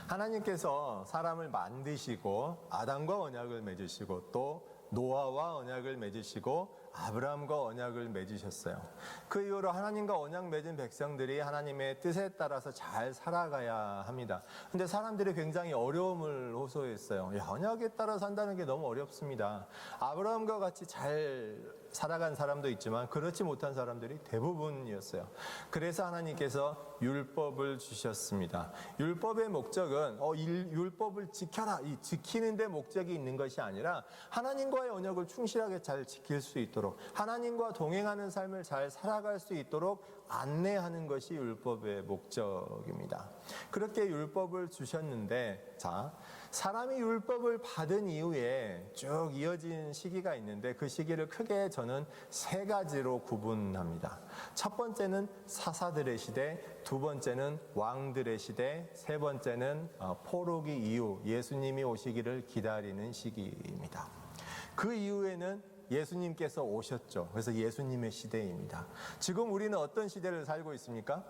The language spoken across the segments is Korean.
하나님께서 사람을 만드시고 아담과 언약을 맺으시고 또 노아와 언약을 맺으시고 아브라함과 언약을 맺으셨어요. 그 이후로 하나님과 언약 맺은 백성들이 하나님의 뜻에 따라서 잘 살아가야 합니다. 근데 사람들이 굉장히 어려움을 호소했어요. 야, 언약에 따라 산다는 게 너무 어렵습니다. 아브라함과 같이 잘 살아간 사람도 있지만 그렇지 못한 사람들이 대부분이었어요. 그래서 하나님께서 율법을 주셨습니다. 율법의 목적은 율법을 지켜라, 이 지키는 데 목적이 있는 것이 아니라 하나님과의 언약을 충실하게 잘 지킬 수 있도록, 하나님과 동행하는 삶을 잘 살아갈 수 있도록 안내하는 것이 율법의 목적입니다. 그렇게 율법을 주셨는데, 자, 사람이 율법을 받은 이후에 쭉 이어진 시기가 있는데 그 시기를 크게 저는 세 가지로 구분합니다. 첫 번째는 사사들의 시대, 두 번째는 왕들의 시대, 세 번째는 포로기 이후 예수님이 오시기를 기다리는 시기입니다. 그 이후에는 예수님께서 오셨죠. 그래서 예수님의 시대입니다. 지금 우리는 어떤 시대를 살고 있습니까?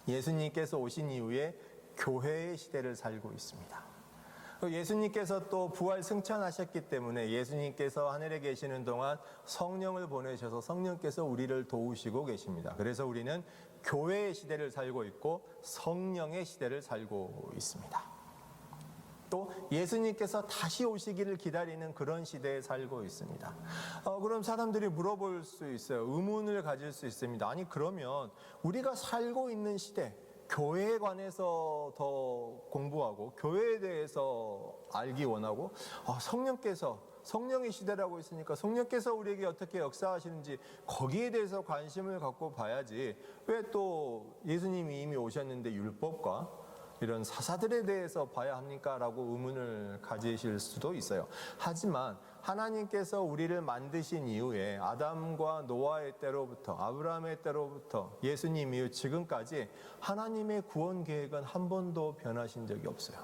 예수님께서 오신 이후에 교회의 시대를 살고 있습니다. 예수님께서 또 부활 승천하셨기 때문에 예수님께서 하늘에 계시는 동안 성령을 보내셔서 성령께서 우리를 도우시고 계십니다. 그래서 우리는 교회의 시대를 살고 있고 성령의 시대를 살고 있습니다. 또 예수님께서 다시 오시기를 기다리는 그런 시대에 살고 있습니다. 그럼 사람들이 물어볼 수 있어요. 의문을 가질 수 있습니다. 아니, 그러면 우리가 살고 있는 시대, 교회에 관해서 더 공부하고 교회에 대해서 알기 원하고, 성령의 시대라고 있으니까 성령께서 우리에게 어떻게 역사하시는지 거기에 대해서 관심을 갖고 봐야지, 왜 또 예수님이 이미 오셨는데 율법과 이런 사사들에 대해서 봐야 합니까? 라고 의문을 가지실 수도 있어요. 하지만 하나님께서 우리를 만드신 이후에 아담과 노아의 때로부터 아브라함의 때로부터 예수님 이후 지금까지 하나님의 구원 계획은 한 번도 변하신 적이 없어요.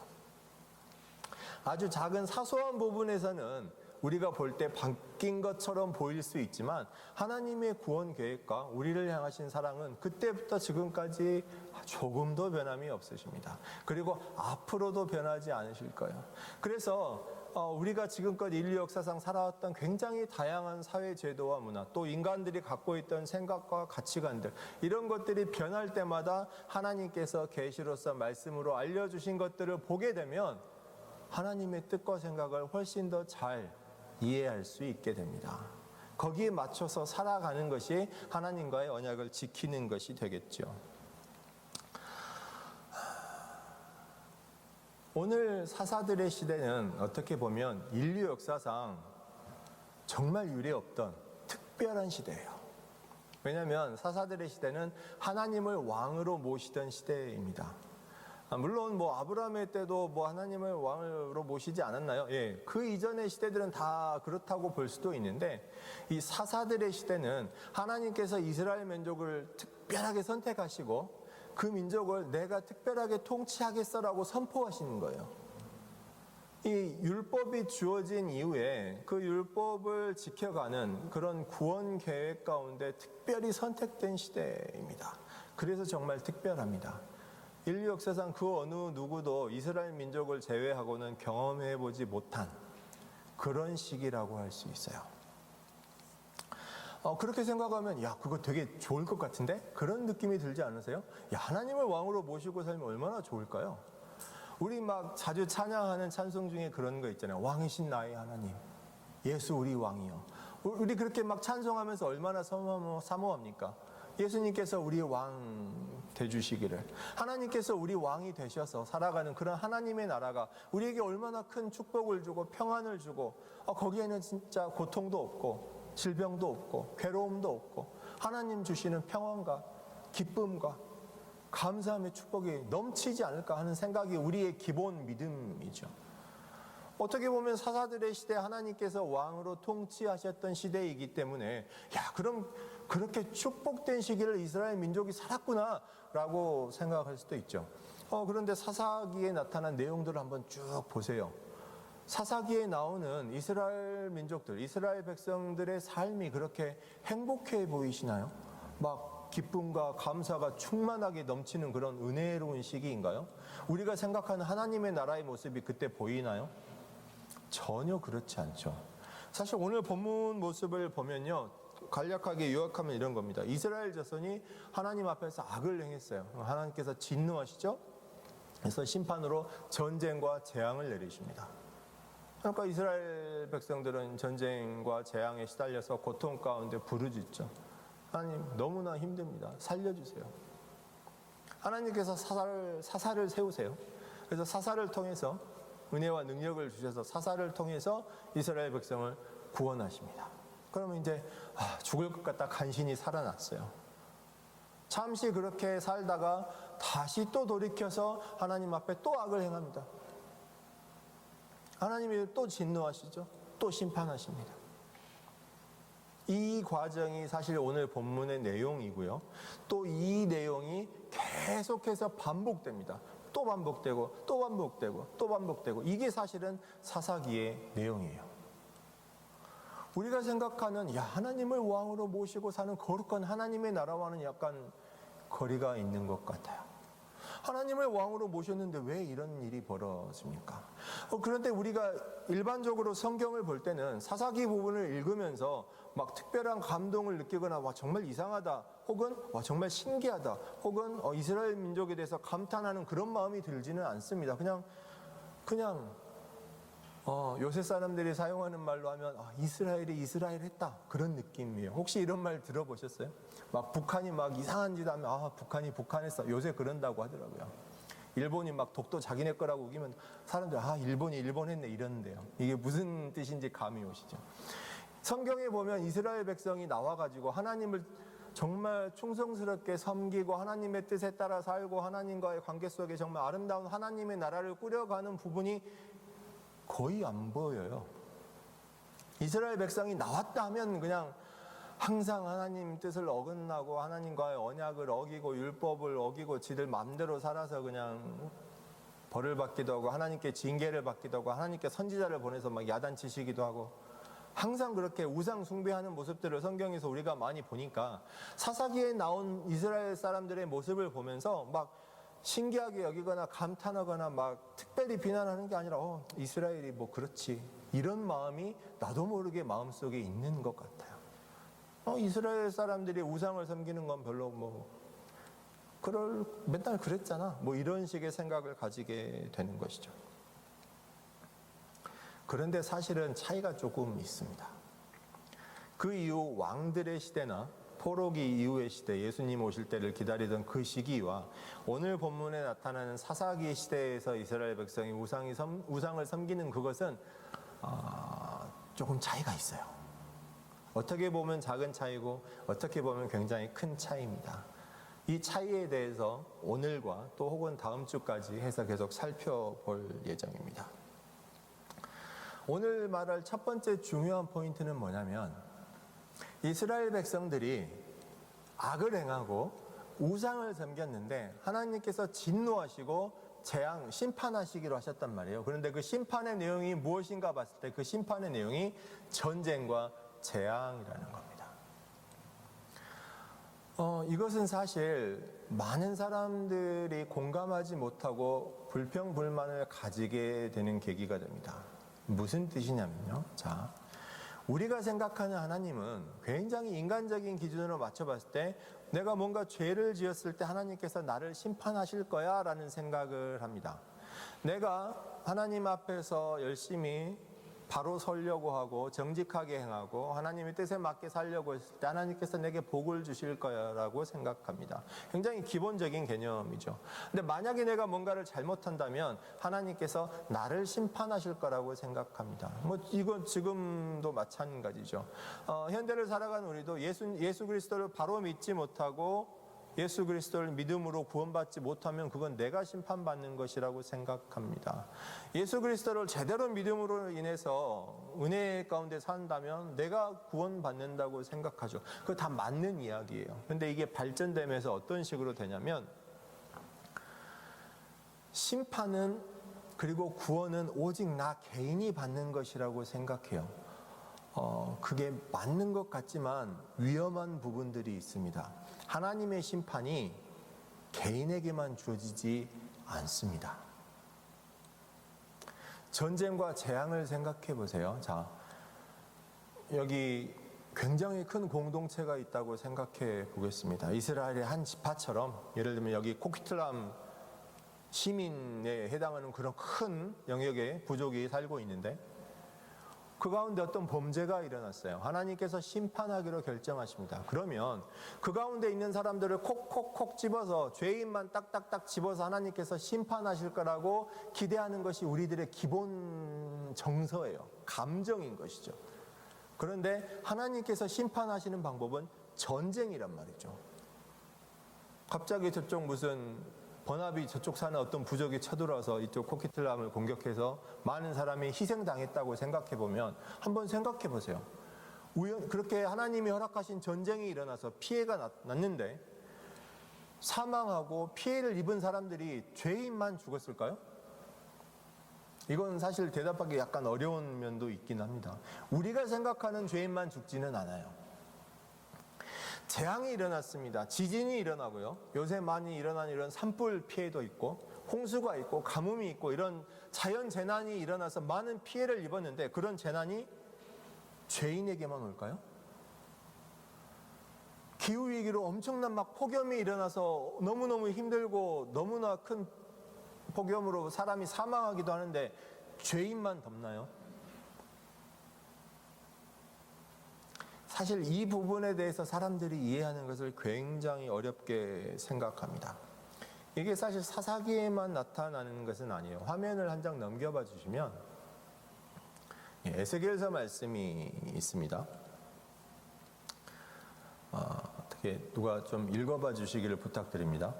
아주 작은 사소한 부분에서는 우리가 볼 때 바뀐 것처럼 보일 수 있지만 하나님의 구원 계획과 우리를 향하신 사랑은 그때부터 지금까지 조금도 변함이 없으십니다. 그리고 앞으로도 변하지 않으실 거예요. 그래서 우리가 지금껏 인류 역사상 살아왔던 굉장히 다양한 사회 제도와 문화, 또 인간들이 갖고 있던 생각과 가치관들, 이런 것들이 변할 때마다 하나님께서 계시로서 말씀으로 알려주신 것들을 보게 되면 하나님의 뜻과 생각을 훨씬 더 잘 이해할 수 있게 됩니다. 거기에 맞춰서 살아가는 것이 하나님과의 언약을 지키는 것이 되겠죠. 오늘 사사들의 시대는 어떻게 보면 인류 역사상 정말 유례없던 특별한 시대예요. 왜냐하면 사사들의 시대는 하나님을 왕으로 모시던 시대입니다. 물론 아브라함의 때도 하나님을 왕으로 모시지 않았나요? 예, 그 이전의 시대들은 다 그렇다고 볼 수도 있는데, 이 사사들의 시대는 하나님께서 이스라엘 민족을 특별하게 선택하시고 그 민족을 내가 특별하게 통치하겠어라고 선포하시는 거예요. 이 율법이 주어진 이후에 그 율법을 지켜가는 그런 구원 계획 가운데 특별히 선택된 시대입니다. 그래서 정말 특별합니다. 인류 역사상 그 어느 누구도 이스라엘 민족을 제외하고는 경험해보지 못한 그런 시기라고 할 수 있어요. 그렇게 생각하면 그거 되게 좋을 것 같은데? 그런 느낌이 들지 않으세요? 하나님을 왕으로 모시고 살면 얼마나 좋을까요? 우리 자주 찬양하는 찬송 중에 그런 거 있잖아요. 왕이신 나의 하나님, 예수 우리 왕이요. 우리 그렇게 찬송하면서 얼마나 사모합니까? 예수님께서 우리 왕 되주시기를, 하나님께서 우리 왕이 되셔서 살아가는 그런 하나님의 나라가 우리에게 얼마나 큰 축복을 주고 평안을 주고, 거기에는 진짜 고통도 없고 질병도 없고 괴로움도 없고 하나님 주시는 평안과 기쁨과 감사함의 축복이 넘치지 않을까 하는 생각이 우리의 기본 믿음이죠. 어떻게 보면 사사들의 시대 하나님께서 왕으로 통치하셨던 시대이기 때문에 그럼 그렇게 축복된 시기를 이스라엘 민족이 살았구나 라고 생각할 수도 있죠. 그런데 사사기에 나타난 내용들을 한번 쭉 보세요. 사사기에 나오는 이스라엘 민족들, 이스라엘 백성들의 삶이 그렇게 행복해 보이시나요? 기쁨과 감사가 충만하게 넘치는 그런 은혜로운 시기인가요? 우리가 생각하는 하나님의 나라의 모습이 그때 보이나요? 전혀 그렇지 않죠. 사실 오늘 본문 모습을 보면요, 간략하게 요약하면 이런 겁니다. 이스라엘 자손이 하나님 앞에서 악을 행했어요. 하나님께서 진노하시죠? 그래서 심판으로 전쟁과 재앙을 내리십니다. 그러니까 이스라엘 백성들은 전쟁과 재앙에 시달려서 고통 가운데 부르짖죠. 하나님 너무나 힘듭니다. 살려주세요. 하나님께서 사사를 세우세요. 그래서 사사를 통해서 은혜와 능력을 주셔서 사사를 통해서 이스라엘 백성을 구원하십니다. 그러면 이제 죽을 것 같다 간신히 살아났어요. 잠시 그렇게 살다가 다시 또 돌이켜서 하나님 앞에 또 악을 행합니다. 하나님이 또 진노하시죠. 또 심판하십니다. 이 과정이 사실 오늘 본문의 내용이고요. 또 이 내용이 계속해서 반복됩니다. 또 반복되고 또 반복되고 또 반복되고, 이게 사실은 사사기의 내용이에요. 우리가 생각하는 하나님을 왕으로 모시고 사는 거룩한 하나님의 나라와는 약간 거리가 있는 것 같아요. 하나님을 왕으로 모셨는데 왜 이런 일이 벌어집니까? 그런데 우리가 일반적으로 성경을 볼 때는 사사기 부분을 읽으면서 막 특별한 감동을 느끼거나 와 정말 이상하다, 혹은 와 정말 신기하다, 혹은 이스라엘 민족에 대해서 감탄하는 그런 마음이 들지는 않습니다. 그냥 요새 사람들이 사용하는 말로 하면 이스라엘이 이스라엘 했다, 그런 느낌이에요. 혹시 이런 말 들어보셨어요? 막 북한이 막 이상한 짓 하면 북한이 북한했어, 요새 그런다고 하더라고요. 일본이 막 독도 자기네 거라고 우기면 사람들 일본이 일본했네 이러는데요. 이게 무슨 뜻인지 감이 오시죠? 성경에 보면 이스라엘 백성이 나와가지고 하나님을 정말 충성스럽게 섬기고 하나님의 뜻에 따라 살고 하나님과의 관계 속에 정말 아름다운 하나님의 나라를 꾸려가는 부분이 거의 안 보여요. 이스라엘 백성이 나왔다 하면 그냥 항상 하나님 뜻을 어긋나고 하나님과의 언약을 어기고 율법을 어기고 지들 마음대로 살아서 그냥 벌을 받기도 하고 하나님께 징계를 받기도 하고 하나님께 선지자를 보내서 막 야단치시기도 하고, 항상 그렇게 우상 숭배하는 모습들을 성경에서 우리가 많이 보니까 사사기에 나온 이스라엘 사람들의 모습을 보면서 막 신기하게 여기거나 감탄하거나 막 특별히 비난하는 게 아니라 이스라엘이 뭐 그렇지, 이런 마음이 나도 모르게 마음속에 있는 것 같아요. 이스라엘 사람들이 우상을 섬기는 건 별로 맨날 그랬잖아, 이런 식의 생각을 가지게 되는 것이죠. 그런데 사실은 차이가 조금 있습니다. 그 이후 왕들의 시대나 포로기 이후의 시대, 예수님 오실 때를 기다리던 그 시기와 오늘 본문에 나타나는 사사기 시대에서 이스라엘 백성이 우상을 섬기는 그것은 조금 차이가 있어요. 어떻게 보면 작은 차이고 어떻게 보면 굉장히 큰 차이입니다. 이 차이에 대해서 오늘과 또 혹은 다음 주까지 해서 계속 살펴볼 예정입니다. 오늘 말할 첫 번째 중요한 포인트는 뭐냐면, 이스라엘 백성들이 악을 행하고 우상을 섬겼는데 하나님께서 진노하시고 재앙, 심판하시기로 하셨단 말이에요. 그런데 그 심판의 내용이 무엇인가 봤을 때 그 심판의 내용이 전쟁과 재앙이라는 겁니다. 이것은 사실 많은 사람들이 공감하지 못하고 불평불만을 가지게 되는 계기가 됩니다. 무슨 뜻이냐면요. 자, 우리가 생각하는 하나님은 굉장히 인간적인 기준으로 맞춰봤을 때 내가 뭔가 죄를 지었을 때 하나님께서 나를 심판하실 거야 라는 생각을 합니다. 내가 하나님 앞에서 열심히 바로 서려고 하고 정직하게 행하고 하나님의 뜻에 맞게 살려고 했을 때 하나님께서 내게 복을 주실 거야 라고 생각합니다. 굉장히 기본적인 개념이죠. 근데 만약에 내가 뭔가를 잘못한다면 하나님께서 나를 심판하실 거라고 생각합니다. 이건 지금도 마찬가지죠. 현대를 살아가는 우리도 예수 그리스도를 바로 믿지 못하고 예수 그리스도를 믿음으로 구원받지 못하면 그건 내가 심판받는 것이라고 생각합니다. 예수 그리스도를 제대로 믿음으로 인해서 은혜 가운데 산다면 내가 구원받는다고 생각하죠. 그거 다 맞는 이야기예요. 근데 이게 발전되면서 어떤 식으로 되냐면, 심판은 그리고 구원은 오직 나 개인이 받는 것이라고 생각해요. 그게 맞는 것 같지만 위험한 부분들이 있습니다. 하나님의 심판이 개인에게만 주어지지 않습니다. 전쟁과 재앙을 생각해 보세요. 자, 여기 굉장히 큰 공동체가 있다고 생각해 보겠습니다. 이스라엘의 한 지파처럼, 예를 들면 여기 코키틀람 시민에 해당하는 그런 큰 영역의 부족이 살고 있는데, 그 가운데 어떤 범죄가 일어났어요. 하나님께서 심판하기로 결정하십니다. 그러면 그 가운데 있는 사람들을 콕콕콕 집어서, 죄인만 딱딱딱 집어서 하나님께서 심판하실 거라고 기대하는 것이 우리들의 기본 정서예요. 감정인 것이죠. 그런데 하나님께서 심판하시는 방법은 전쟁이란 말이죠. 갑자기 저쪽 무슨 버나비 저쪽 사는 어떤 부족이 쳐들어와서 이쪽 코키틀람을 공격해서 많은 사람이 희생당했다고 생각해 보면, 한번 생각해 보세요. 그렇게 하나님이 허락하신 전쟁이 일어나서 피해가 났는데 사망하고 피해를 입은 사람들이 죄인만 죽었을까요? 이건 사실 대답하기 약간 어려운 면도 있긴 합니다. 우리가 생각하는 죄인만 죽지는 않아요. 재앙이 일어났습니다. 지진이 일어나고요. 요새 많이 일어나는 이런 산불 피해도 있고, 홍수가 있고, 가뭄이 있고, 이런 자연 재난이 일어나서 많은 피해를 입었는데, 그런 재난이 죄인에게만 올까요? 기후위기로 엄청난 막 폭염이 일어나서 너무너무 힘들고 너무나 큰 폭염으로 사람이 사망하기도 하는데 죄인만 덮나요? 사실 이 부분에 대해서 사람들이 이해하는 것을 굉장히 어렵게 생각합니다. 이게 사실 사사기에만 나타나는 것은 아니에요. 화면을 한 장 넘겨봐 주시면 에스겔서 말씀이 있습니다. 어떻게 누가 좀 읽어봐 주시기를 부탁드립니다.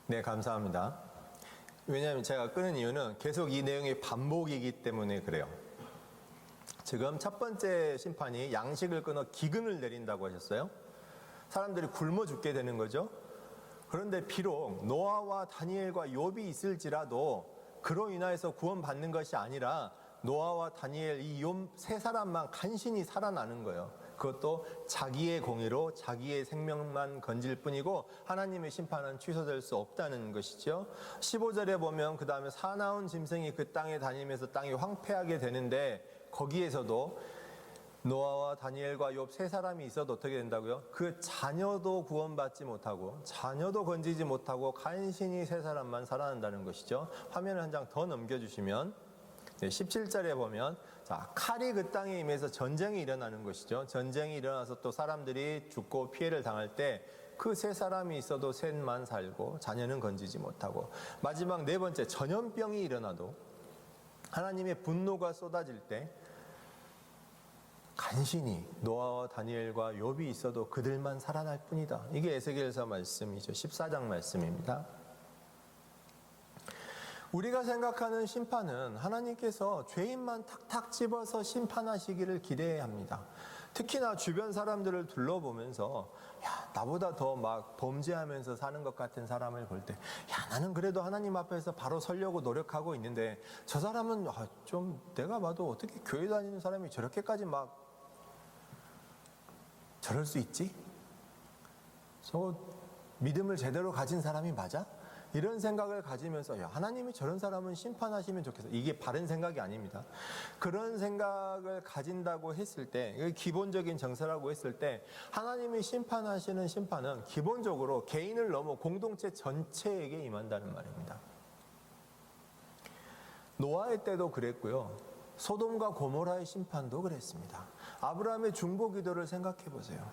네, 감사합니다. 왜냐하면 제가 끄는 이유는 계속 이 내용의 반복이기 때문에 그래요. 지금 첫 번째 심판이 양식을 끊어 기근을 내린다고 하셨어요. 사람들이 굶어 죽게 되는 거죠. 그런데 비록 노아와 다니엘과 욥이 있을지라도 그로 인하여서 구원받는 것이 아니라 노아와 다니엘 이 욥 세 사람만 간신히 살아나는 거예요. 그것도 자기의 공의로 자기의 생명만 건질 뿐이고 하나님의 심판은 취소될 수 없다는 것이죠. 15절에 보면 그 다음에 사나운 짐승이 그 땅에 다니면서 땅이 황폐하게 되는데, 거기에서도 노아와 다니엘과 욥 세 사람이 있어도 어떻게 된다고요? 그 자녀도 구원받지 못하고 자녀도 건지지 못하고 간신히 세 사람만 살아난다는 것이죠. 화면을 한 장 더 넘겨주시면 17절에 보면, 자, 칼이 그 땅에 임해서 전쟁이 일어나는 것이죠. 전쟁이 일어나서 또 사람들이 죽고 피해를 당할 때 그 세 사람이 있어도 셋만 살고 자녀는 건지지 못하고, 마지막 네 번째 전염병이 일어나도 하나님의 분노가 쏟아질 때 간신히 노아와 다니엘과 욥이 있어도 그들만 살아날 뿐이다. 이게 에스겔서 말씀이죠. 14장 말씀입니다. 우리가 생각하는 심판은 하나님께서 죄인만 탁탁 집어서 심판하시기를 기대해야 합니다. 특히나 주변 사람들을 둘러보면서, 야, 나보다 더 막 범죄하면서 사는 것 같은 사람을 볼 때, 야, 나는 그래도 하나님 앞에서 바로 서려고 노력하고 있는데 저 사람은 좀 내가 봐도 어떻게 교회 다니는 사람이 저렇게까지 막 저럴 수 있지? 저 믿음을 제대로 가진 사람이 맞아? 이런 생각을 가지면서, 야, 하나님이 저런 사람은 심판하시면 좋겠어. 이게 바른 생각이 아닙니다. 그런 생각을 가진다고 했을 때, 기본적인 정서라고 했을 때, 하나님이 심판하시는 심판은 기본적으로 개인을 넘어 공동체 전체에게 임한다는 말입니다. 노아의 때도 그랬고요. 소돔과 고모라의 심판도 그랬습니다. 아브라함의 중보 기도를 생각해 보세요.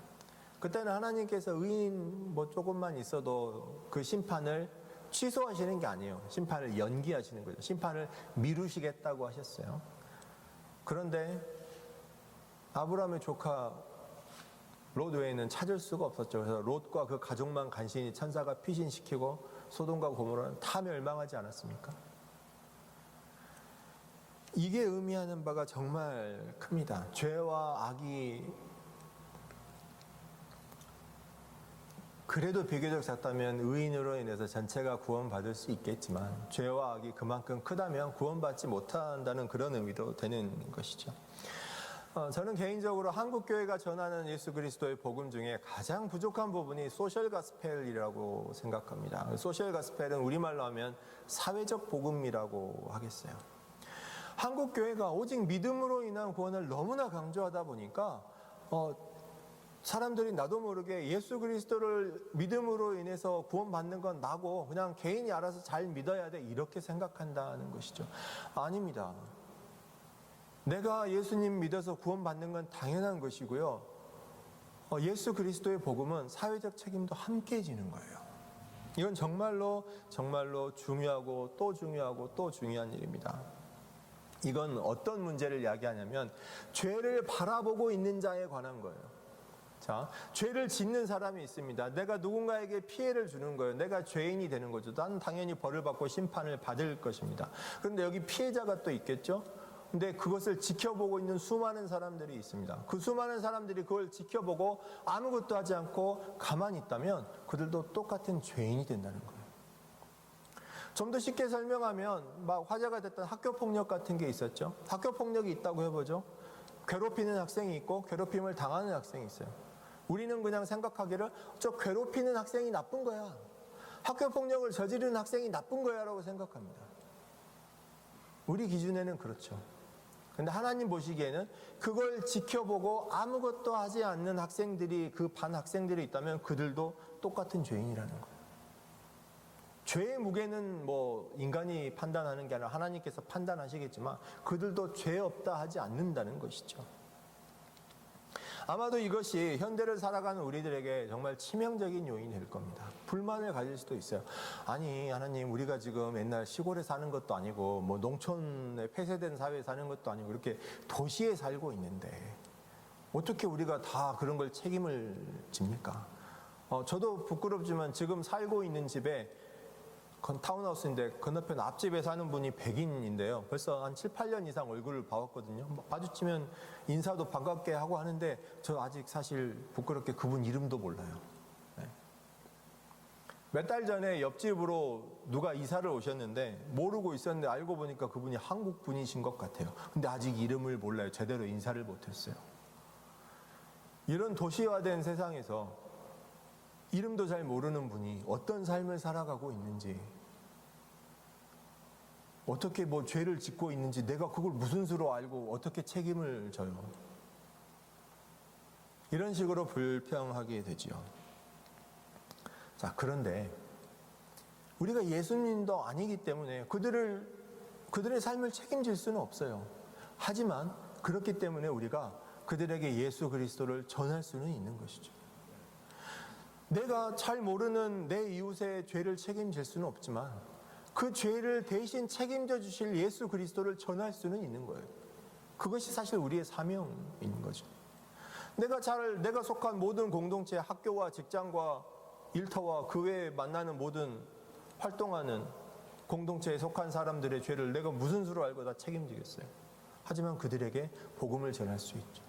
그때는 하나님께서 의인 조금만 있어도 그 심판을 취소하시는 게 아니에요. 심판을 연기하시는 거죠. 심판을 미루시겠다고 하셨어요. 그런데 아브라함의 조카 롯 외에는 찾을 수가 없었죠. 그래서 롯과 그 가족만 간신히 천사가 피신시키고 소돔과 고모라는 다 멸망하지 않았습니까? 이게 의미하는 바가 정말 큽니다. 죄와 악이 그래도 비교적 작다면 의인으로 인해서 전체가 구원받을 수 있겠지만 죄와 악이 그만큼 크다면 구원받지 못한다는 그런 의미도 되는 것이죠. 저는 개인적으로 한국교회가 전하는 예수 그리스도의 복음 중에 가장 부족한 부분이 소셜 가스펠이라고 생각합니다. 소셜 가스펠은 우리말로 하면 사회적 복음이라고 하겠어요. 한국교회가 오직 믿음으로 인한 구원을 너무나 강조하다 보니까 사람들이 나도 모르게 예수 그리스도를 믿음으로 인해서 구원받는 건 나고 그냥 개인이 알아서 잘 믿어야 돼 이렇게 생각한다는 것이죠. 아닙니다. 내가 예수님 믿어서 구원받는 건 당연한 것이고요. 예수 그리스도의 복음은 사회적 책임도 함께 지는 거예요. 이건 정말로 중요하고 또 중요하고 또 중요한 일입니다. 이건 어떤 문제를 이야기하냐면 죄를 바라보고 있는 자에 관한 거예요. 자, 죄를 짓는 사람이 있습니다. 내가 누군가에게 피해를 주는 거예요. 내가 죄인이 되는 거죠. 난 당연히 벌을 받고 심판을 받을 것입니다. 그런데 여기 피해자가 또 있겠죠? 근데 그것을 지켜보고 있는 수많은 사람들이 있습니다. 그 수많은 사람들이 그걸 지켜보고 아무것도 하지 않고 가만히 있다면 그들도 똑같은 죄인이 된다는 거예요. 좀 더 쉽게 설명하면 막 화제가 됐던 학교폭력 같은 게 있었죠. 학교폭력이 있다고 해보죠. 괴롭히는 학생이 있고 괴롭힘을 당하는 학생이 있어요. 우리는 그냥 생각하기를 저 괴롭히는 학생이 나쁜 거야. 학교폭력을 저지르는 학생이 나쁜 거야 라고 생각합니다. 우리 기준에는 그렇죠. 근데 하나님 보시기에는 그걸 지켜보고 아무것도 하지 않는 학생들이 그 반 학생들이 있다면 그들도 똑같은 죄인이라는 거예요. 죄의 무게는 뭐 인간이 판단하는 게 아니라 하나님께서 판단하시겠지만 그들도 죄 없다 하지 않는다는 것이죠. 아마도 이것이 현대를 살아가는 우리들에게 정말 치명적인 요인이 될 겁니다. 불만을 가질 수도 있어요. 아니 하나님 우리가 지금 옛날 시골에 사는 것도 아니고 뭐 농촌에 폐쇄된 사회에 사는 것도 아니고 이렇게 도시에 살고 있는데 어떻게 우리가 다 그런 걸 책임을 집니까? 저도 부끄럽지만 지금 살고 있는 집에 타운하우스인데 건너편 앞집에 사는 분이 백인인데요. 벌써 한 7, 8년 이상 얼굴을 봐왔거든요. 마주치면 인사도 반갑게 하고 하는데 저 아직 사실 부끄럽게 그분 이름도 몰라요. 네. 몇 달 전에 옆집으로 누가 이사를 오셨는데 모르고 있었는데 알고 보니까 그분이 한국 분이신 것 같아요. 근데 아직 이름을 몰라요. 제대로 인사를 못했어요. 이런 도시화된 세상에서 이름도 잘 모르는 분이 어떤 삶을 살아가고 있는지, 어떻게 뭐 죄를 짓고 있는지 내가 그걸 무슨 수로 알고 어떻게 책임을 져요. 이런 식으로 불평하게 되지요. 자, 그런데 우리가 예수님도 아니기 때문에 그들의 삶을 책임질 수는 없어요. 하지만 그렇기 때문에 우리가 그들에게 예수 그리스도를 전할 수는 있는 것이죠. 내가 잘 모르는 내 이웃의 죄를 책임질 수는 없지만 그 죄를 대신 책임져 주실 예수 그리스도를 전할 수는 있는 거예요. 그것이 사실 우리의 사명인 거죠. 내가 속한 모든 공동체, 학교와 직장과 일터와 그 외에 만나는 모든 활동하는 공동체에 속한 사람들의 죄를 내가 무슨 수로 알고 다 책임지겠어요. 하지만 그들에게 복음을 전할 수 있죠.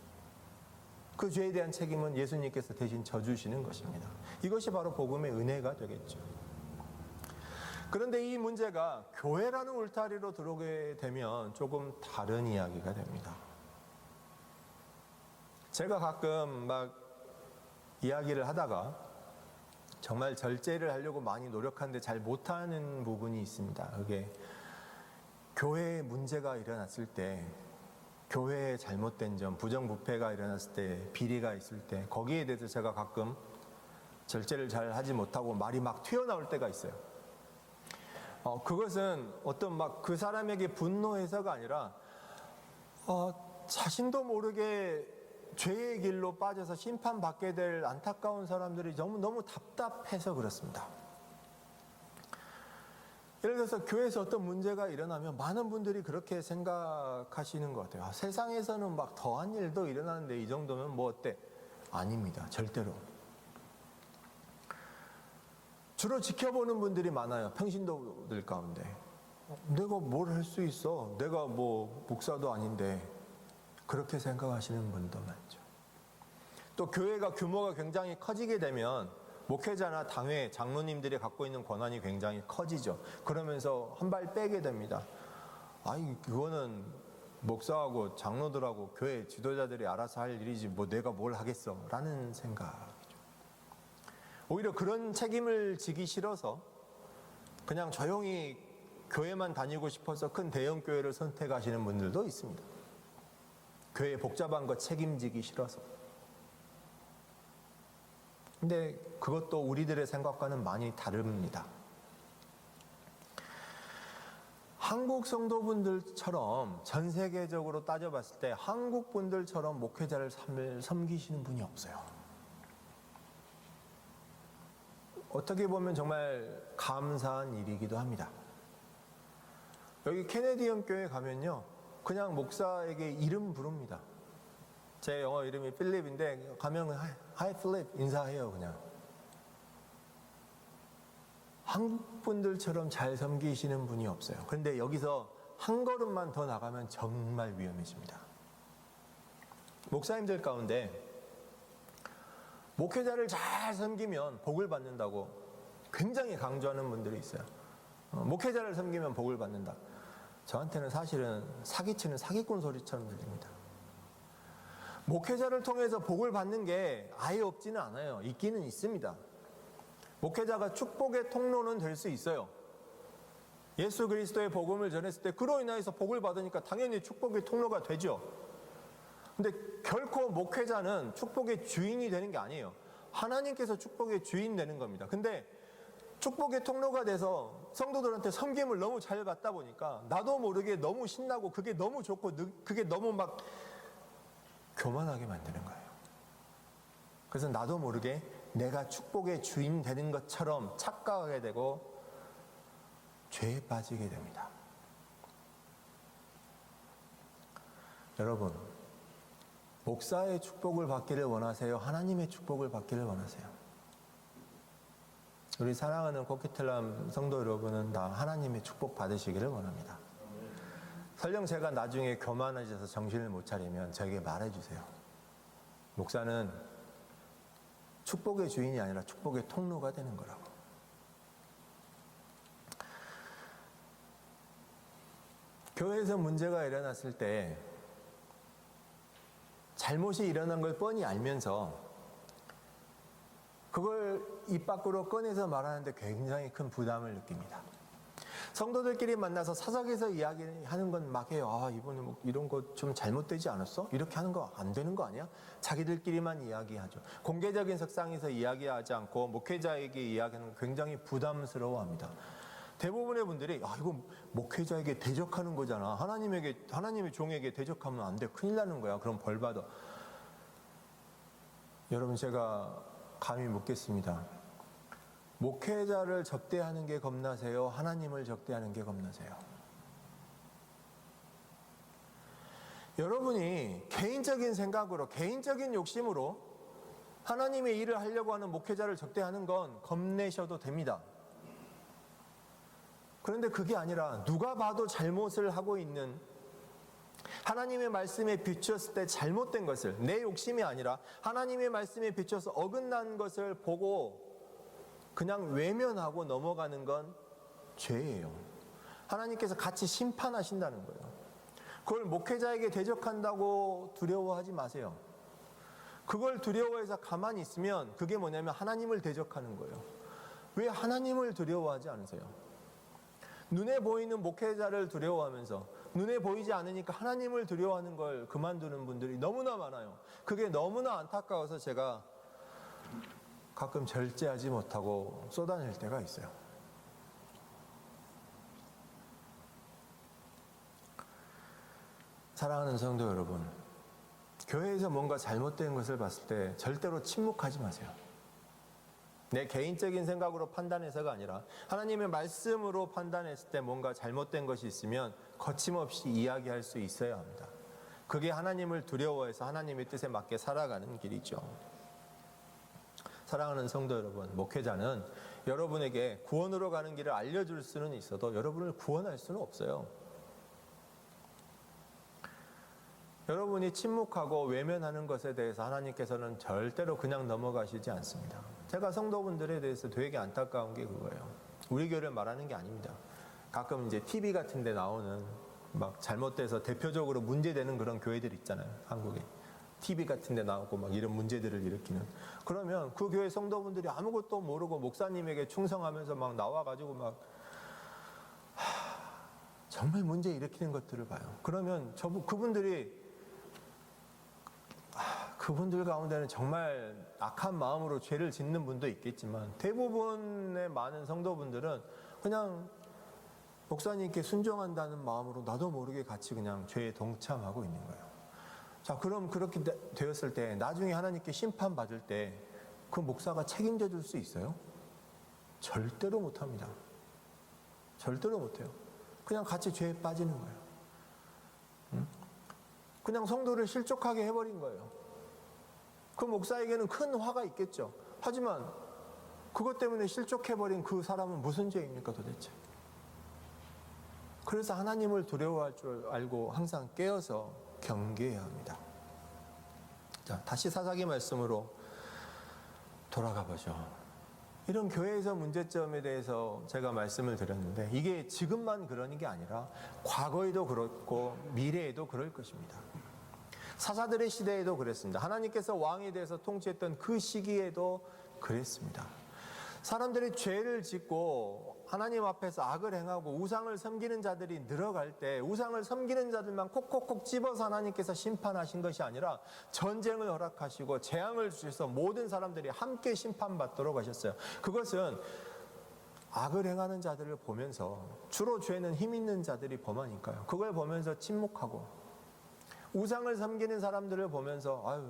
그 죄에 대한 책임은 예수님께서 대신 져주시는 것입니다. 이것이 바로 복음의 은혜가 되겠죠. 그런데 이 문제가 교회라는 울타리로 들어오게 되면 조금 다른 이야기가 됩니다. 제가 가끔 막 이야기를 하다가 정말 절제를 하려고 많이 노력하는데 잘 못하는 부분이 있습니다. 그게 교회에 문제가 일어났을 때, 교회에 잘못된 점, 부정부패가 일어났을 때, 비리가 있을 때 거기에 대해서 제가 가끔 절제를 잘 하지 못하고 말이 막 튀어나올 때가 있어요. 그것은 어떤 막 그 사람에게 분노해서가 아니라 자신도 모르게 죄의 길로 빠져서 심판받게 될 안타까운 사람들이 너무 답답해서 그렇습니다. 예를 들어서 교회에서 어떤 문제가 일어나면 많은 분들이 그렇게 생각하시는 것 같아요. 세상에서는 막 더한 일도 일어나는데 이 정도면 뭐 어때? 아닙니다. 절대로. 주로 지켜보는 분들이 많아요. 평신도들 가운데. 내가 뭘 할 수 있어? 내가 뭐 목사도 아닌데. 그렇게 생각하시는 분도 많죠. 또 교회가 규모가 굉장히 커지게 되면 목회자나 당회, 장로님들이 갖고 있는 권한이 굉장히 커지죠. 그러면서 한 발 빼게 됩니다. 아니, 그거는 목사하고 장로들하고 교회 지도자들이 알아서 할 일이지 뭐 내가 뭘 하겠어 라는 생각이죠. 오히려 그런 책임을 지기 싫어서 그냥 조용히 교회만 다니고 싶어서 큰 대형 교회를 선택하시는 분들도 있습니다. 교회 복잡한 거 책임지기 싫어서. 근데 그것도 우리들의 생각과는 많이 다릅니다. 한국 성도분들처럼 전 세계적으로 따져봤을 때 한국 분들처럼 목회자를 섬기시는 분이 없어요. 어떻게 보면 정말 감사한 일이기도 합니다. 여기 캐네디언 교회 가면요, 그냥 목사에게 이름 부릅니다. 제 영어 이름이 필립인데 가면 하이 필립 인사해요. 그냥 한국 분들처럼 잘 섬기시는 분이 없어요. 그런데 여기서 한 걸음만 더 나가면 정말 위험해집니다. 목사님들 가운데 목회자를 잘 섬기면 복을 받는다고 굉장히 강조하는 분들이 있어요. 목회자를 섬기면 복을 받는다. 저한테는 사실은 사기치는 사기꾼 소리처럼 들립니다. 목회자를 통해서 복을 받는 게 아예 없지는 않아요. 있기는 있습니다. 목회자가 축복의 통로는 될 수 있어요. 예수 그리스도의 복음을 전했을 때 그로 인하여서 복을 받으니까 당연히 축복의 통로가 되죠. 근데 결코 목회자는 축복의 주인이 되는 게 아니에요. 하나님께서 축복의 주인 되는 겁니다. 근데 축복의 통로가 돼서 성도들한테 섬김을 너무 잘 받다 보니까 나도 모르게 너무 신나고 그게 너무 좋고 그게 너무 막 교만하게 만드는 거예요. 그래서 나도 모르게 내가 축복의 주인 되는 것처럼 착각하게 되고 죄에 빠지게 됩니다. 여러분, 목사의 축복을 받기를 원하세요? 하나님의 축복을 받기를 원하세요? 우리 사랑하는 코키텔람 성도 여러분은 다 하나님의 축복 받으시기를 원합니다. 설령 제가 나중에 교만해져서 정신을 못 차리면 저에게 말해주세요. 목사는 축복의 주인이 아니라 축복의 통로가 되는 거라고. 교회에서 문제가 일어났을 때 잘못이 일어난 걸 뻔히 알면서 그걸 입 밖으로 꺼내서 말하는데 굉장히 큰 부담을 느낍니다. 성도들끼리 만나서 사석에서 이야기하는 건 막 해요. 아, 이번에 뭐 이런 거 좀 잘못되지 않았어? 이렇게 하는 거 안 되는 거 아니야? 자기들끼리만 이야기하죠. 공개적인 석상에서 이야기하지 않고 목회자에게 이야기하는 거 굉장히 부담스러워합니다. 대부분의 분들이 이거 목회자에게 대적하는 거잖아. 하나님의 종에게 대적하면 안 돼. 큰일 나는 거야. 그럼 벌 받아. 여러분, 제가 감히 묻겠습니다. 목회자를 접대하는 게 겁나세요? 하나님을 접대하는 게 겁나세요? 여러분이 개인적인 생각으로, 개인적인 욕심으로 하나님의 일을 하려고 하는 목회자를 접대하는 건 겁내셔도 됩니다. 그런데 그게 아니라 누가 봐도 잘못을 하고 있는 하나님의 말씀에 비추었을 때 잘못된 것을, 내 욕심이 아니라 하나님의 말씀에 비추어서 어긋난 것을 보고 그냥 외면하고 넘어가는 건 죄예요. 하나님께서 같이 심판하신다는 거예요. 그걸 목회자에게 대적한다고 두려워하지 마세요. 그걸 두려워해서 가만히 있으면 그게 뭐냐면 하나님을 대적하는 거예요. 왜 하나님을 두려워하지 않으세요? 눈에 보이는 목회자를 두려워하면서 눈에 보이지 않으니까 하나님을 두려워하는 걸 그만두는 분들이 너무나 많아요. 그게 너무나 안타까워서 제가 가끔 절제하지 못하고 쏟아낼 때가 있어요. 사랑하는 성도 여러분, 교회에서 뭔가 잘못된 것을 봤을 때 절대로 침묵하지 마세요. 내 개인적인 생각으로 판단해서가 아니라 하나님의 말씀으로 판단했을 때 뭔가 잘못된 것이 있으면 거침없이 이야기할 수 있어야 합니다. 그게 하나님을 두려워해서 하나님의 뜻에 맞게 살아가는 길이죠. 사랑하는 성도 여러분, 목회자는 여러분에게 구원으로 가는 길을 알려줄 수는 있어도 여러분을 구원할 수는 없어요. 여러분이 침묵하고 외면하는 것에 대해서 하나님께서는 절대로 그냥 넘어가시지 않습니다. 제가 성도분들에 대해서 되게 안타까운 게 그거예요. 우리 교회를 말하는 게 아닙니다. 가끔 이제 TV 같은 데 나오는 막 잘못돼서 대표적으로 문제되는 그런 교회들 있잖아요. 한국에. TV 같은 데 나오고 막 이런 문제들을 일으키는. 그러면 그 교회 성도분들이 아무것도 모르고 목사님에게 충성하면서 막 나와가지고 막 정말 문제 일으키는 것들을 봐요. 그러면 그분들 가운데는 정말 악한 마음으로 죄를 짓는 분도 있겠지만 대부분의 많은 성도분들은 그냥 목사님께 순종한다는 마음으로 나도 모르게 같이 그냥 죄에 동참하고 있는 거예요. 자, 그럼 그렇게 되었을 때 나중에 하나님께 심판받을 때 그 목사가 책임져 줄 수 있어요? 절대로 못합니다. 절대로 못해요. 그냥 같이 죄에 빠지는 거예요. 그냥 성도를 실족하게 해버린 거예요. 그 목사에게는 큰 화가 있겠죠. 하지만 그것 때문에 실족해버린 그 사람은 무슨 죄입니까 도대체? 그래서 하나님을 두려워할 줄 알고 항상 깨어서 경계해야 합니다. 자, 다시 사사기 말씀으로 돌아가 보죠. 이런 교회에서 문제점에 대해서 제가 말씀을 드렸는데 이게 지금만 그러는 게 아니라 과거에도 그렇고 미래에도 그럴 것입니다. 사사들의 시대에도 그랬습니다. 하나님께서 왕에 대해서 통치했던 그 시기에도 그랬습니다. 사람들이 죄를 짓고 하나님 앞에서 악을 행하고 우상을 섬기는 자들이 늘어갈 때 우상을 섬기는 자들만 콕콕콕 집어서 하나님께서 심판하신 것이 아니라 전쟁을 허락하시고 재앙을 주셔서 모든 사람들이 함께 심판받도록 하셨어요. 그것은 악을 행하는 자들을 보면서 주로 죄는 힘 있는 자들이 범하니까요. 그걸 보면서 침묵하고 우상을 섬기는 사람들을 보면서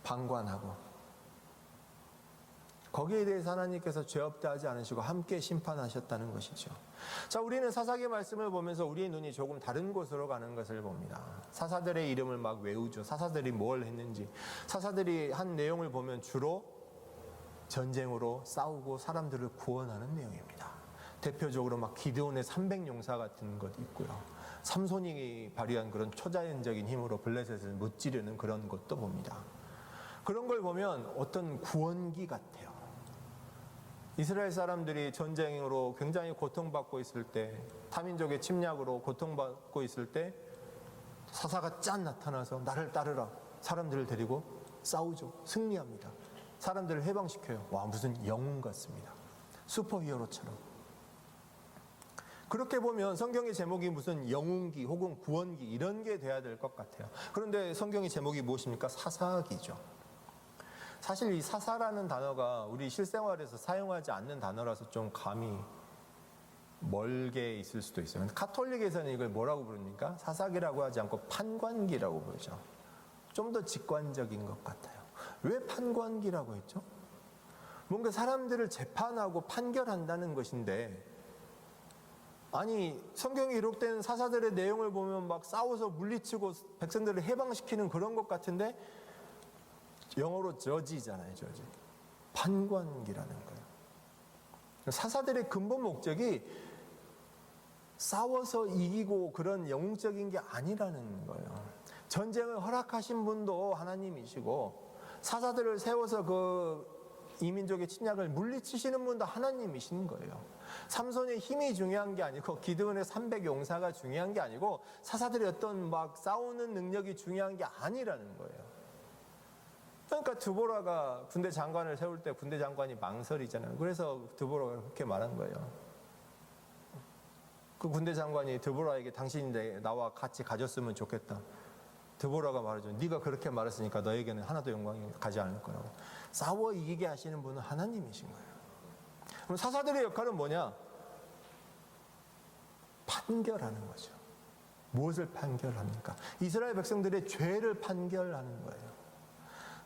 방관하고 거기에 대해서 하나님께서 죄 없다 하지 않으시고 함께 심판하셨다는 것이죠. 자, 우리는 사사기 말씀을 보면서 우리의 눈이 조금 다른 곳으로 가는 것을 봅니다. 사사들의 이름을 막 외우죠. 사사들이 뭘 했는지. 사사들이 한 내용을 보면 주로 전쟁으로 싸우고 사람들을 구원하는 내용입니다. 대표적으로 막 기드온의 300용사 같은 것 있고요. 삼손이 발휘한 그런 초자연적인 힘으로 블레셋을 무찌르는 그런 것도 봅니다. 그런 걸 보면 어떤 구원기 같아요. 이스라엘 사람들이 전쟁으로 굉장히 고통받고 있을 때, 타민족의 침략으로 고통받고 있을 때 사사가 짠 나타나서 나를 따르라. 사람들을 데리고 싸우죠. 승리합니다. 사람들을 해방시켜요. 와, 무슨 영웅 같습니다. 슈퍼히어로처럼. 그렇게 보면 성경의 제목이 무슨 영웅기 혹은 구원기 이런 게 돼야 될 것 같아요. 그런데 성경의 제목이 무엇입니까? 사사기죠. 사실 이 사사라는 단어가 우리 실생활에서 사용하지 않는 단어라서 좀 감이 멀게 있을 수도 있어요. 카톨릭에서는 이걸 뭐라고 부릅니까? 사사기라고 하지 않고 판관기라고 부르죠. 좀 더 직관적인 것 같아요. 왜 판관기라고 했죠? 뭔가 사람들을 재판하고 판결한다는 것인데, 아니 성경에 기록된 사사들의 내용을 보면 막 싸워서 물리치고 백성들을 해방시키는 그런 것 같은데 영어로 저지잖아요. 저지. 판관기라는 거예요. 사사들의 근본 목적이 싸워서 이기고 그런 영웅적인 게 아니라는 거예요. 전쟁을 허락하신 분도 하나님이시고 사사들을 세워서 그 이민족의 침략을 물리치시는 분도 하나님이신 거예요. 삼손의 힘이 중요한 게 아니고 기드온의 300용사가 중요한 게 아니고 사사들이 어떤 막 싸우는 능력이 중요한 게 아니라는 거예요. 그러니까 드보라가 군대 장관을 세울 때 군대 장관이 망설이잖아요. 그래서 드보라가 그렇게 말한 거예요. 그 군대 장관이 드보라에게 당신이 나와 같이 가졌으면 좋겠다. 드보라가 말하죠. 네가 그렇게 말했으니까 너에게는 하나도 영광이 가지 않을 거라고. 싸워 이기게 하시는 분은 하나님이신 거예요. 그럼 사사들의 역할은 뭐냐? 판결하는 거죠. 무엇을 판결합니까? 이스라엘 백성들의 죄를 판결하는 거예요.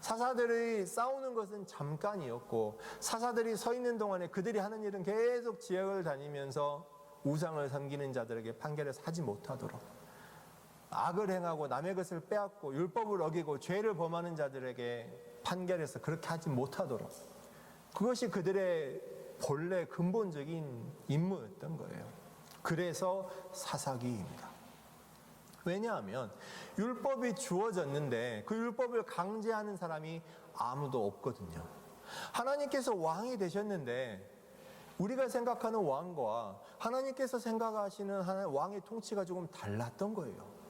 사사들이 싸우는 것은 잠깐이었고 사사들이 서 있는 동안에 그들이 하는 일은 계속 지역을 다니면서 우상을 섬기는 자들에게 판결해서 하지 못하도록, 악을 행하고 남의 것을 빼앗고 율법을 어기고 죄를 범하는 자들에게 판결해서 그렇게 하지 못하도록, 그것이 그들의 본래 근본적인 임무였던 거예요. 그래서 사사기입니다. 왜냐하면 율법이 주어졌는데 그 율법을 강제하는 사람이 아무도 없거든요. 하나님께서 왕이 되셨는데 우리가 생각하는 왕과 하나님께서 생각하시는 왕의 통치가 조금 달랐던 거예요.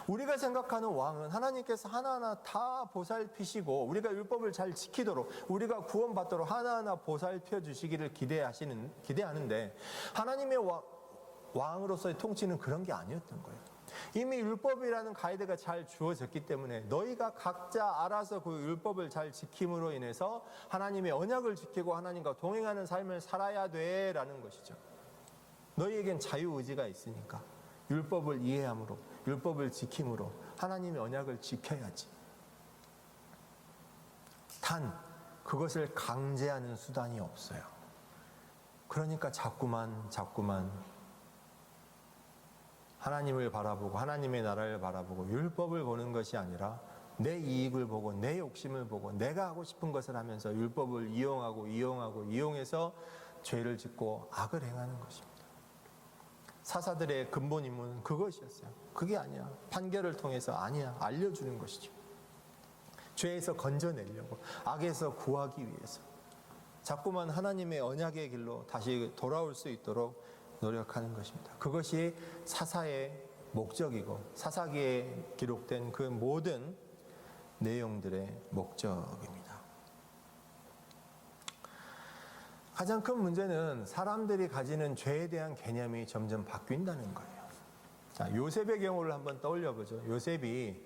우리가 생각하는 왕은 하나님께서 하나하나 다 보살피시고 우리가 율법을 잘 지키도록 우리가 구원받도록 하나하나 보살펴 주시기를 기대하는데 하나님의 왕으로서의 통치는 그런 게 아니었던 거예요. 이미 율법이라는 가이드가 잘 주어졌기 때문에 너희가 각자 알아서 그 율법을 잘 지킴으로 인해서 하나님의 언약을 지키고 하나님과 동행하는 삶을 살아야 돼라는 것이죠. 너희에겐 자유의지가 있으니까 율법을 이해함으로 율법을 지킴으로 하나님의 언약을 지켜야지. 단 그것을 강제하는 수단이 없어요. 그러니까 자꾸만 하나님을 바라보고 하나님의 나라를 바라보고 율법을 보는 것이 아니라 내 이익을 보고 내 욕심을 보고 내가 하고 싶은 것을 하면서 율법을 이용해서 죄를 짓고 악을 행하는 것입니다. 사사들의 근본 임무는 그것이었어요. 그게 아니야. 판결을 통해서 아니야. 알려주는 것이죠. 죄에서 건져내려고 악에서 구하기 위해서 자꾸만 하나님의 언약의 길로 다시 돌아올 수 있도록 노력하는 것입니다. 그것이 사사의 목적이고 사사기에 기록된 그 모든 내용들의 목적입니다. 가장 큰 문제는 사람들이 가지는 죄에 대한 개념이 점점 바뀐다는 거예요. 자, 요셉의 경우를 한번 떠올려 보죠. 요셉이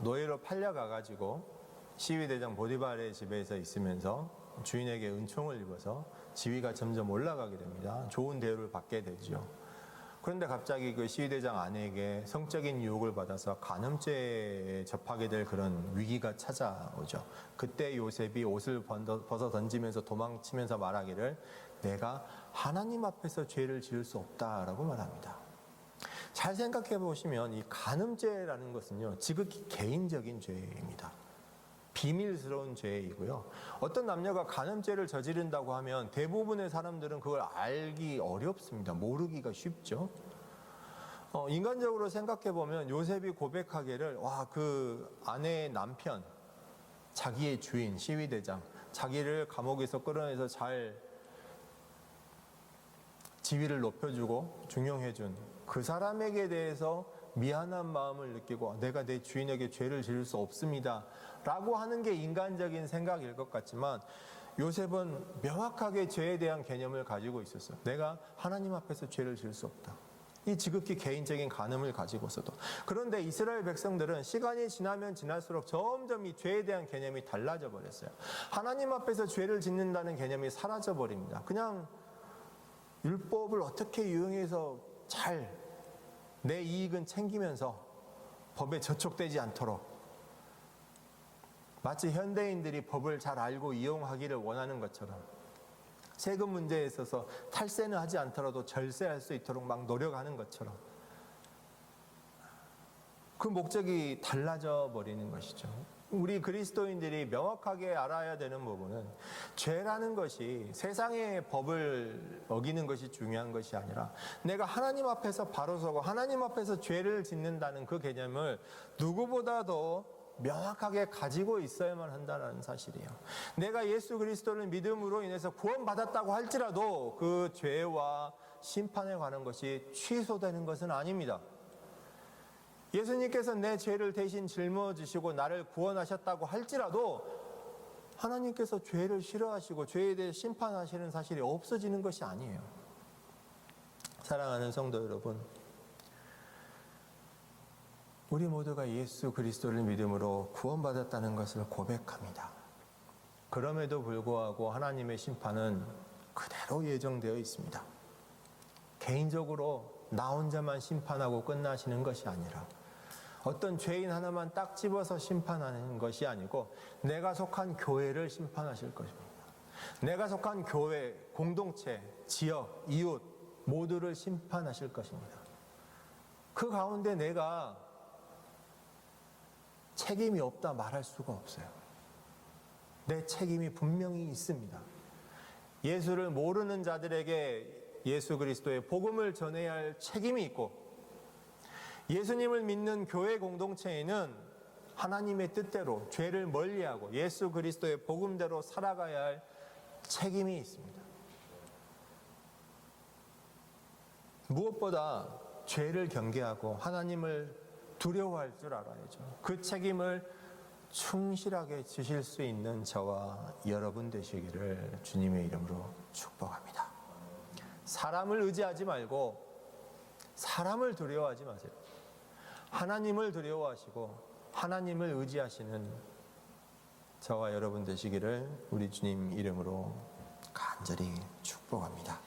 노예로 팔려가가지고 시위대장 보디발의 집에서 있으면서 주인에게 은총을 입어서 지위가 점점 올라가게 됩니다. 좋은 대우를 받게 되죠. 그런데 갑자기 그 시위대장 아내에게 성적인 유혹을 받아서 간음죄에 접하게 될 그런 위기가 찾아오죠. 그때 요셉이 옷을 벗어 던지면서 도망치면서 말하기를 내가 하나님 앞에서 죄를 지을 수 없다라고 말합니다. 잘 생각해 보시면 이 간음죄라는 것은요, 지극히 개인적인 죄입니다. 비밀스러운 죄이고요. 어떤 남녀가 간음죄를 저지른다고 하면 대부분의 사람들은 그걸 알기 어렵습니다. 모르기가 쉽죠. 인간적으로 생각해 보면 요셉이 고백하기를 그 아내의 남편, 자기의 주인, 시위대장, 자기를 감옥에서 끌어내서 잘 지위를 높여주고 중용해준 그 사람에게 대해서 미안한 마음을 느끼고 내가 내 주인에게 죄를 지을 수 없습니다 라고 하는 게 인간적인 생각일 것 같지만 요셉은 명확하게 죄에 대한 개념을 가지고 있었어요. 내가 하나님 앞에서 죄를 지을 수 없다. 이 지극히 개인적인 간음을 가지고서도. 그런데 이스라엘 백성들은 시간이 지나면 지날수록 점점 이 죄에 대한 개념이 달라져 버렸어요. 하나님 앞에서 죄를 짓는다는 개념이 사라져 버립니다. 그냥 율법을 어떻게 이용해서 잘 내 이익은 챙기면서 법에 저촉되지 않도록 마치 현대인들이 법을 잘 알고 이용하기를 원하는 것처럼 세금 문제에 있어서 탈세는 하지 않더라도 절세할 수 있도록 막 노력하는 것처럼 그 목적이 달라져 버리는 것이죠. 우리 그리스도인들이 명확하게 알아야 되는 부분은 죄라는 것이 세상의 법을 어기는 것이 중요한 것이 아니라 내가 하나님 앞에서 바로 서고 하나님 앞에서 죄를 짓는다는 그 개념을 누구보다도 명확하게 가지고 있어야만 한다는 사실이에요. 내가 예수 그리스도를 믿음으로 인해서 구원받았다고 할지라도 그 죄와 심판에 관한 것이 취소되는 것은 아닙니다. 예수님께서 내 죄를 대신 짊어지시고 나를 구원하셨다고 할지라도 하나님께서 죄를 싫어하시고 죄에 대해 심판하시는 사실이 없어지는 것이 아니에요. 사랑하는 성도 여러분, 우리 모두가 예수 그리스도를 믿음으로 구원받았다는 것을 고백합니다. 그럼에도 불구하고 하나님의 심판은 그대로 예정되어 있습니다. 개인적으로 나 혼자만 심판하고 끝나시는 것이 아니라 어떤 죄인 하나만 딱 집어서 심판하는 것이 아니고 내가 속한 교회를 심판하실 것입니다. 내가 속한 교회, 공동체, 지역, 이웃 모두를 심판하실 것입니다. 그 가운데 내가 책임이 없다 말할 수가 없어요. 내 책임이 분명히 있습니다. 예수를 모르는 자들에게 예수 그리스도의 복음을 전해야 할 책임이 있고, 예수님을 믿는 교회 공동체에는 하나님의 뜻대로 죄를 멀리하고 예수 그리스도의 복음대로 살아가야 할 책임이 있습니다. 무엇보다 죄를 경계하고 하나님을 두려워할 줄 알아야죠. 그 책임을 충실하게 지실 수 있는 저와 여러분 되시기를 주님의 이름으로 축복합니다. 사람을 의지하지 말고 사람을 두려워하지 마세요. 하나님을 두려워하시고 하나님을 의지하시는 저와 여러분 되시기를 우리 주님 이름으로 간절히 축복합니다.